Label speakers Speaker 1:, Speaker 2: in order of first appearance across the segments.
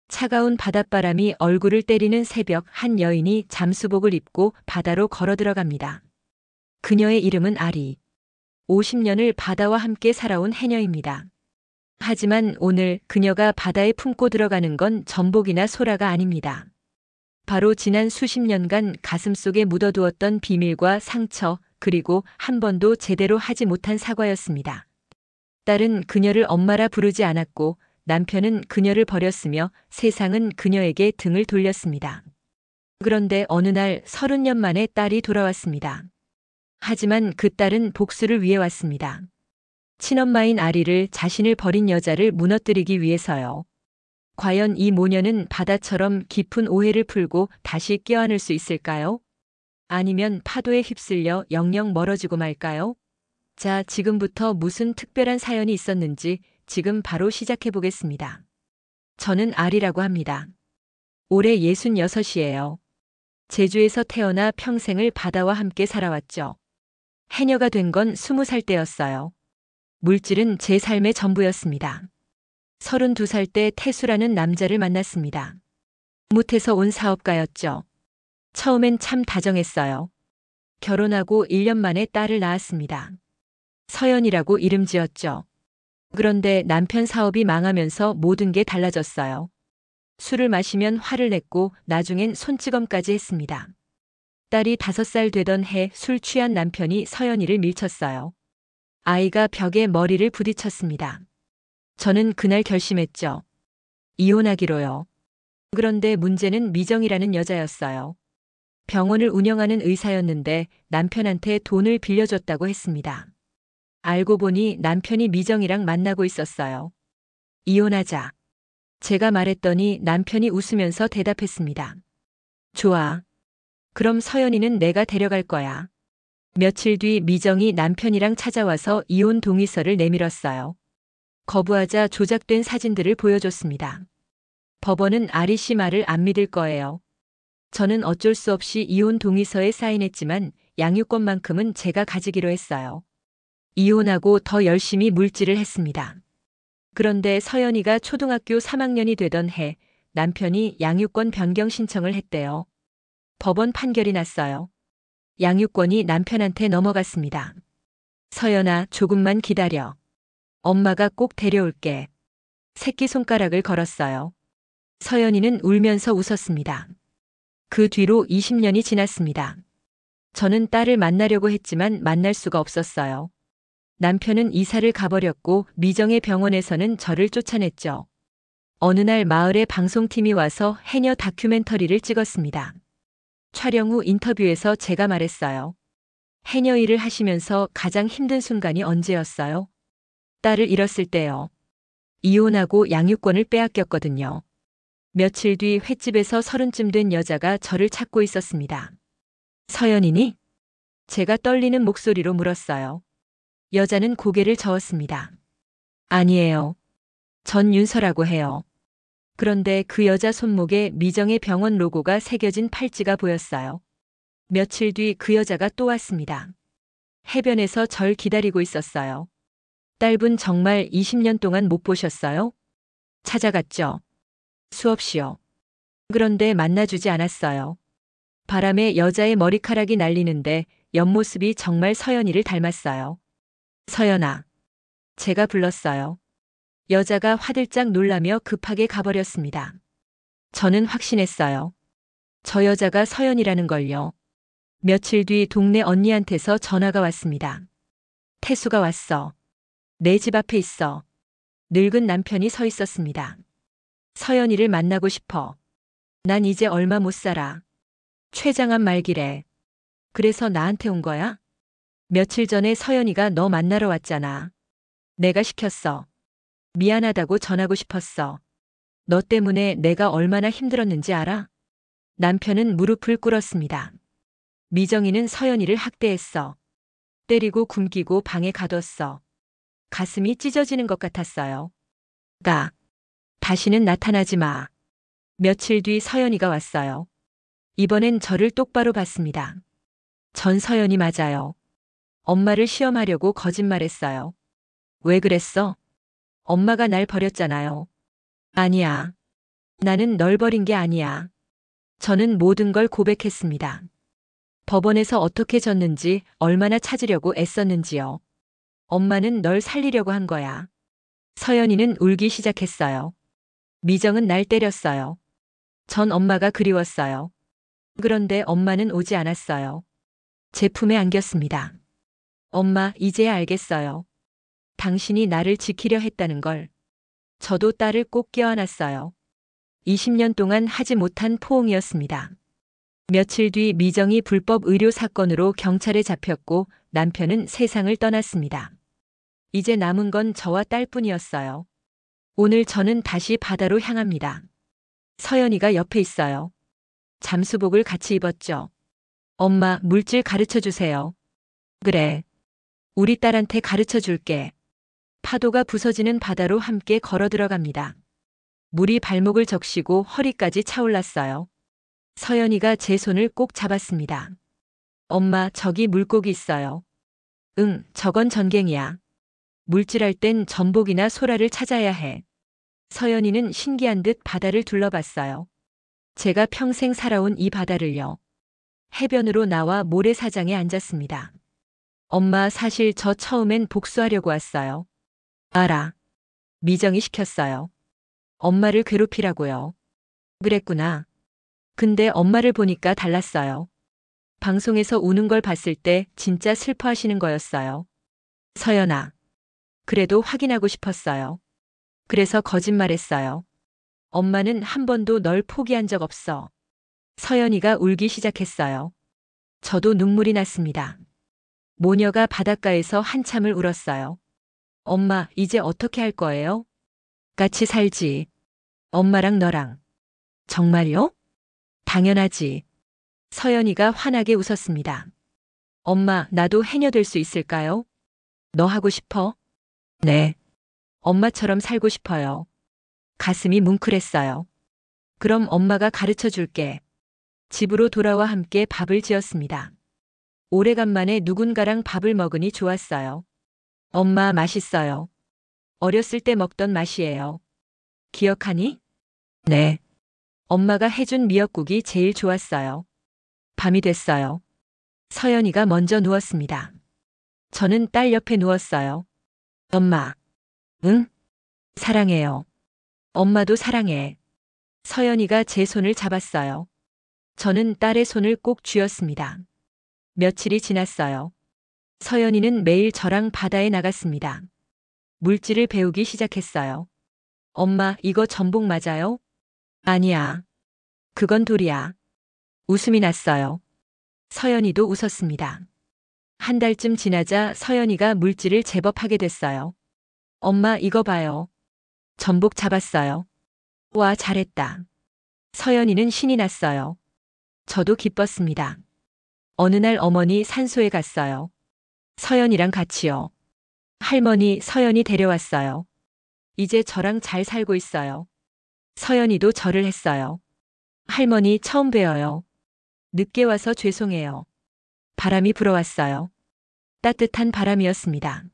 Speaker 1: 차가운 바닷바람이 얼굴을 때리는 새벽, 한 여인이 잠수복을 입고 바다로 걸어 들어갑니다. 그녀의 이름은 아리. 50년을 바다와 함께 살아온 해녀입니다. 하지만 오늘 그녀가 바다에 품고 들어가는 건 전복이나 소라가 아닙니다. 바로 지난 수십 년간 가슴속에 묻어두었던 비밀과 상처, 그리고 한 번도 제대로 하지 못한 사과였습니다. 딸은 그녀를 엄마라 부르지 않았고 남편은 그녀를 버렸으며 세상은 그녀에게 등을 돌렸습니다. 그런데 어느 날 30년 만에 딸이 돌아왔습니다. 하지만 그 딸은 복수를 위해 왔습니다. 친엄마인 아리를, 자신을 버린 여자를 무너뜨리기 위해서요. 과연 이 모녀는 바다처럼 깊은 오해를 풀고 다시 껴안을 수 있을까요? 아니면 파도에 휩쓸려 영영 멀어지고 말까요? 자, 지금부터 무슨 특별한 사연이 있었는지 지금 바로 시작해 보겠습니다. 저는 아리라고 합니다. 올해 66이에요. 제주에서 태어나 평생을 바다와 함께 살아왔죠. 해녀가 된 건 20살 때였어요. 물질은 제 삶의 전부였습니다. 32살 때 태수라는 남자를 만났습니다. 못해서 온 사업가였죠. 처음엔 참 다정했어요. 결혼하고 1년 만에 딸을 낳았습니다. 서연이라고 이름 지었죠. 그런데 남편 사업이 망하면서 모든 게 달라졌어요. 술을 마시면 화를 냈고 나중엔 손찌검까지 했습니다. 딸이 5살 되던 해 술 취한 남편이 서연이를 밀쳤어요. 아이가 벽에 머리를 부딪혔습니다. 저는 그날 결심했죠. 이혼하기로요. 그런데 문제는 미정이라는 여자였어요. 병원을 운영하는 의사였는데 남편한테 돈을 빌려줬다고 했습니다. 알고 보니 남편이 미정이랑 만나고 있었어요. 이혼하자. 제가 말했더니 남편이 웃으면서 대답했습니다. 좋아. 그럼 서연이는 내가 데려갈 거야. 며칠 뒤 미정이 남편이랑 찾아와서 이혼 동의서를 내밀었어요. 거부하자 조작된 사진들을 보여줬습니다. 법원은 아리 씨 말을 안 믿을 거예요. 저는 어쩔 수 없이 이혼 동의서에 사인했지만 양육권만큼은 제가 가지기로 했어요. 이혼하고 더 열심히 물질을 했습니다. 그런데 서연이가 초등학교 3학년이 되던 해 남편이 양육권 변경 신청을 했대요. 법원 판결이 났어요. 양육권이 남편한테 넘어갔습니다. 서연아, 조금만 기다려. 엄마가 꼭 데려올게. 새끼손가락을 걸었어요. 서연이는 울면서 웃었습니다. 그 뒤로 20년이 지났습니다. 저는 딸을 만나려고 했지만 만날 수가 없었어요. 남편은 이사를 가버렸고 미정의 병원에서는 저를 쫓아냈죠. 어느 날 마을에 방송팀이 와서 해녀 다큐멘터리를 찍었습니다. 촬영 후 인터뷰에서 제가 말했어요. 해녀 일을 하시면서 가장 힘든 순간이 언제였어요? 딸을 잃었을 때요. 이혼하고 양육권을 빼앗겼거든요. 며칠 뒤 횟집에서 30쯤 된 여자가 저를 찾고 있었습니다. 서연이니? 제가 떨리는 목소리로 물었어요. 여자는 고개를 저었습니다. 아니에요. 전 윤서라고 해요. 그런데 그 여자 손목에 미정의 병원 로고가 새겨진 팔찌가 보였어요. 며칠 뒤 그 여자가 또 왔습니다. 해변에서 절 기다리고 있었어요. 딸분 정말 20년 동안 못 보셨어요? 찾아갔죠. 수없이요. 그런데 만나주지 않았어요. 바람에 여자의 머리카락이 날리는데 옆모습이 정말 서연이를 닮았어요. 서연아. 제가 불렀어요. 여자가 화들짝 놀라며 급하게 가버렸습니다. 저는 확신했어요. 저 여자가 서연이라는 걸요. 며칠 뒤 동네 언니한테서 전화가 왔습니다. 태수가 왔어. 내 집 앞에 있어. 늙은 남편이 서 있었습니다. 서연이를 만나고 싶어. 난 이제 얼마 못 살아. 췌장암 말기래. 그래서 나한테 온 거야? 며칠 전에 서연이가 너 만나러 왔잖아. 내가 시켰어. 미안하다고 전하고 싶었어. 너 때문에 내가 얼마나 힘들었는지 알아? 남편은 무릎을 꿇었습니다. 미정이는 서연이를 학대했어. 때리고 굶기고 방에 가뒀어. 가슴이 찢어지는 것 같았어요. 다시는 나타나지 마. 며칠 뒤 서연이가 왔어요. 이번엔 저를 똑바로 봤습니다. 전 서연이 맞아요. 엄마를 시험하려고 거짓말했어요. 왜 그랬어? 엄마가 날 버렸잖아요. 아니야. 나는 널 버린 게 아니야. 저는 모든 걸 고백했습니다. 법원에서 어떻게 졌는지, 얼마나 찾으려고 애썼는지요. 엄마는 널 살리려고 한 거야. 서연이는 울기 시작했어요. 미정은 날 때렸어요. 전 엄마가 그리웠어요. 그런데 엄마는 오지 않았어요. 제 품에 안겼습니다. 엄마, 이제야 알겠어요. 당신이 나를 지키려 했다는 걸. 저도 딸을 꼭 껴안았어요. 20년 동안 하지 못한 포옹이었습니다. 며칠 뒤 미정이 불법 의료 사건으로 경찰에 잡혔고 남편은 세상을 떠났습니다. 이제 남은 건 저와 딸뿐이었어요. 오늘 저는 다시 바다로 향합니다. 서연이가 옆에 있어요. 잠수복을 같이 입었죠. 엄마, 물질 가르쳐 주세요. 그래. 우리 딸한테 가르쳐 줄게. 파도가 부서지는 바다로 함께 걸어 들어갑니다. 물이 발목을 적시고 허리까지 차올랐어요. 서연이가 제 손을 꼭 잡았습니다. 엄마, 저기 물고기 있어요. 응, 저건 전갱이야. 물질할 땐 전복이나 소라를 찾아야 해. 서연이는 신기한 듯 바다를 둘러봤어요. 제가 평생 살아온 이 바다를요. 해변으로 나와 모래사장에 앉았습니다. 엄마, 사실 저 처음엔 복수하려고 왔어요. 알아. 미정이 시켰어요. 엄마를 괴롭히라고요. 그랬구나. 근데 엄마를 보니까 달랐어요. 방송에서 우는 걸 봤을 때 진짜 슬퍼하시는 거였어요. 서연아. 그래도 확인하고 싶었어요. 그래서 거짓말했어요. 엄마는 한 번도 널 포기한 적 없어. 서연이가 울기 시작했어요. 저도 눈물이 났습니다. 모녀가 바닷가에서 한참을 울었어요. 엄마, 이제 어떻게 할 거예요? 같이 살지. 엄마랑 너랑. 정말요? 당연하지. 서연이가 환하게 웃었습니다. 엄마, 나도 해녀 될 수 있을까요? 너 하고 싶어? 네. 엄마처럼 살고 싶어요. 가슴이 뭉클했어요. 그럼 엄마가 가르쳐 줄게. 집으로 돌아와 함께 밥을 지었습니다. 오래간만에 누군가랑 밥을 먹으니 좋았어요. 엄마, 맛있어요. 어렸을 때 먹던 맛이에요. 기억하니? 네. 엄마가 해준 미역국이 제일 좋았어요. 밤이 됐어요. 서연이가 먼저 누웠습니다. 저는 딸 옆에 누웠어요. 엄마. 응? 사랑해요. 엄마도 사랑해. 서연이가 제 손을 잡았어요. 저는 딸의 손을 꼭 쥐었습니다. 며칠이 지났어요. 서연이는 매일 저랑 바다에 나갔습니다. 물질을 배우기 시작했어요. 엄마, 이거 전복 맞아요? 아니야. 그건 돌이야. 웃음이 났어요. 서연이도 웃었습니다. 한 달쯤 지나자 서연이가 물질을 제법 하게 됐어요. 엄마, 이거 봐요. 전복 잡았어요. 와, 잘했다. 서연이는 신이 났어요. 저도 기뻤습니다. 어느 날 어머니 산소에 갔어요. 서연이랑 같이요. 할머니, 서연이 데려왔어요. 이제 저랑 잘 살고 있어요. 서연이도 절을 했어요. 할머니, 처음 뵈어요. 늦게 와서 죄송해요. 바람이 불어왔어요. 따뜻한 바람이었습니다.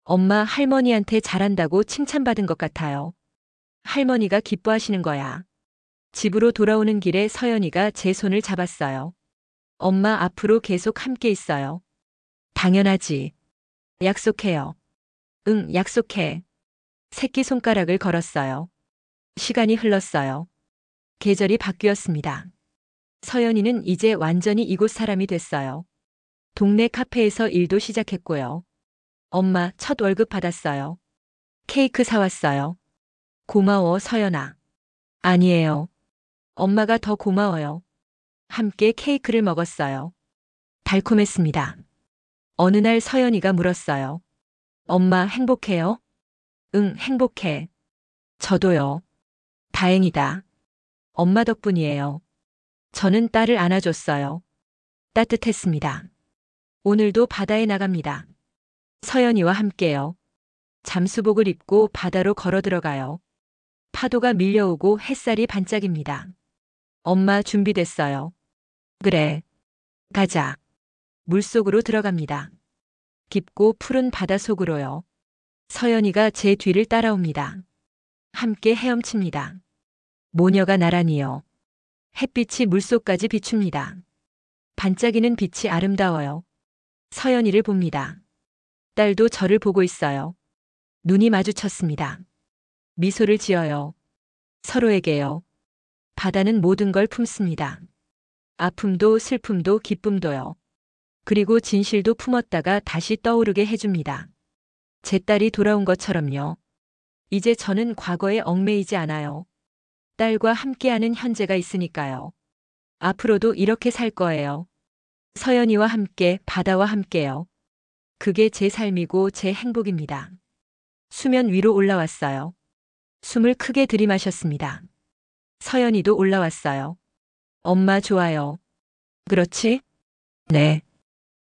Speaker 1: 엄마, 할머니한테 잘한다고 칭찬받은 것 같아요. 할머니가 기뻐하시는 거야. 집으로 돌아오는 길에 서연이가 제 손을 잡았어요. 엄마, 앞으로 계속 함께 있어요. 당연하지. 약속해요. 응, 약속해. 새끼손가락을 걸었어요. 시간이 흘렀어요. 계절이 바뀌었습니다. 서연이는 이제 완전히 이곳 사람이 됐어요. 동네 카페에서 일도 시작했고요. 엄마, 첫 월급 받았어요. 케이크 사왔어요. 고마워, 서연아. 아니에요. 엄마가 더 고마워요. 함께 케이크를 먹었어요. 달콤했습니다. 어느 날 서연이가 물었어요. 엄마, 행복해요? 응, 행복해. 저도요. 다행이다. 엄마 덕분이에요. 저는 딸을 안아줬어요. 따뜻했습니다. 오늘도 바다에 나갑니다. 서연이와 함께요. 잠수복을 입고 바다로 걸어 들어가요. 파도가 밀려오고 햇살이 반짝입니다. 엄마, 준비됐어요. 그래. 가자. 물속으로 들어갑니다. 깊고 푸른 바다 속으로요. 서연이가 제 뒤를 따라옵니다. 함께 헤엄칩니다. 모녀가 나란히요. 햇빛이 물속까지 비춥니다. 반짝이는 빛이 아름다워요. 서연이를 봅니다. 딸도 저를 보고 있어요. 눈이 마주쳤습니다. 미소를 지어요. 서로에게요. 바다는 모든 걸 품습니다. 아픔도 슬픔도 기쁨도요. 그리고 진실도 품었다가 다시 떠오르게 해줍니다. 제 딸이 돌아온 것처럼요. 이제 저는 과거에 얽매이지 않아요. 딸과 함께하는 현재가 있으니까요. 앞으로도 이렇게 살 거예요. 서연이와 함께, 바다와 함께요. 그게 제 삶이고 제 행복입니다. 수면 위로 올라왔어요. 숨을 크게 들이마셨습니다. 서연이도 올라왔어요. 엄마 좋아요. 그렇지? 네.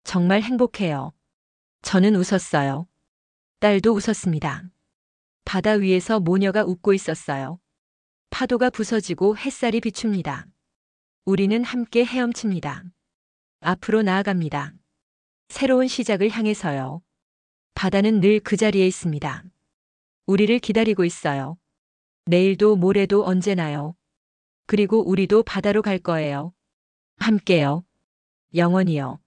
Speaker 1: 정말 행복해요. 저는 웃었어요. 딸도 웃었습니다. 바다 위에서 모녀가 웃고 있었어요. 파도가 부서지고 햇살이 비춥니다. 우리는 함께 헤엄칩니다. 앞으로 나아갑니다. 새로운 시작을 향해서요. 바다는 늘 그 자리에 있습니다. 우리를 기다리고 있어요. 내일도 모레도 언제나요. 그리고 우리도 바다로 갈 거예요. 함께요. 영원히요.